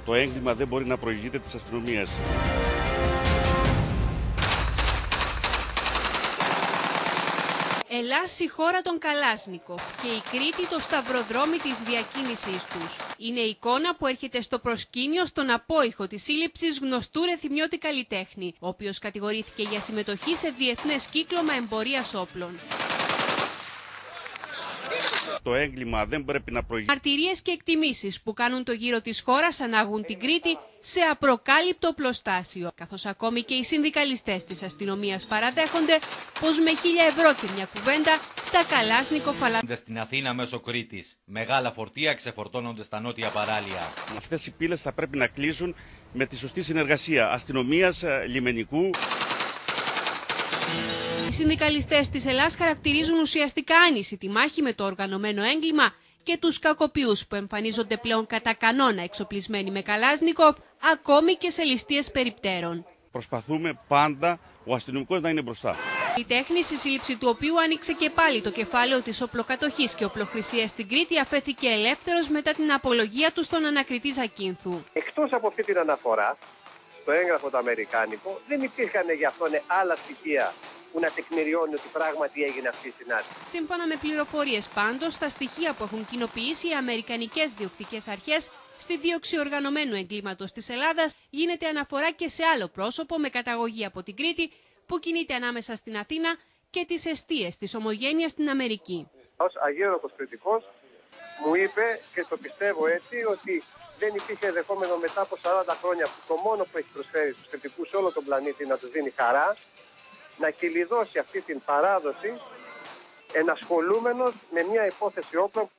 Το έγκλημα δεν μπορεί να προηγείται της αστυνομίας. Ελλάς η χώρα των Καλάσνικοφ και η Κρήτη το σταυροδρόμι της διακίνησής τους. Είναι η εικόνα που έρχεται στο προσκήνιο στον απόϊχο της σύλληψης γνωστού ρεθυμιώτη καλλιτέχνη, ο οποίος κατηγορήθηκε για συμμετοχή σε διεθνές κύκλωμα εμπορίας όπλων. Το έγκλημα δεν πρέπει να προηγείται. Μαρτυρίες και εκτιμήσεις που κάνουν το γύρο της χώρας ανάγουν την Κρήτη σε απροκάλυπτο οπλοστάσιο, καθώς ακόμη και οι συνδικαλιστές της αστυνομίας παραδέχονται πως με 1.000 ευρώ και μια κουβέντα τα Καλάσνικοφ αλλάζονται στην Αθήνα μέσω Κρήτης. Μεγάλα φορτία ξεφορτώνονται στα νότια παράλια. Αυτές οι πύλες θα πρέπει να κλείσουν με τη σωστή συνεργασία αστυνομίας, λιμενικού. Οι συνδικαλιστές της Ελλάς χαρακτηρίζουν ουσιαστικά άνηση τη μάχη με το οργανωμένο έγκλημα και τους κακοποιούς που εμφανίζονται πλέον κατά κανόνα εξοπλισμένοι με Καλάσνικοφ, ακόμη και σε ληστείες περιπτέρων. Προσπαθούμε πάντα ο αστυνομικός να είναι μπροστά. Η τέχνη, στη σύλληψη του οποίου άνοιξε και πάλι το κεφάλαιο της οπλοκατοχής και οπλοχρησίας στην Κρήτη, αφέθηκε ελεύθερος μετά την απολογία του στον ανακριτή Ζακίνθου. Εκτός από αυτή την αναφορά, το έγγραφο το αμερικάνικο, δεν υπήρχαν για αυτόν άλλα στοιχεία που να τεκμηριώνει ότι πράγματι έγινε αυτή η συνάντηση. Σύμφωνα με πληροφορίες πάντως, στα στοιχεία που έχουν κοινοποιήσει οι αμερικανικές διοκτικές αρχές, στη δίωξη οργανωμένου εγκλήματος της Ελλάδας γίνεται αναφορά και σε άλλο πρόσωπο με καταγωγή από την Κρήτη που κινείται ανάμεσα στην Αθήνα και τις εστίες της ομογένειας στην Αμερική. Ως αγίωροπος κριτικός μου είπε, και το πιστεύω έτσι, ότι δεν υπήρχε ενδεχόμενο μετά από 40 χρόνια που το μόνο που έχει προσφέρει στους κριτικούς σε όλο τον πλανήτη να τους δίνει χαρά, να κυλιδώσει αυτή την παράδοση ενασχολούμενος με μια υπόθεση όπλων.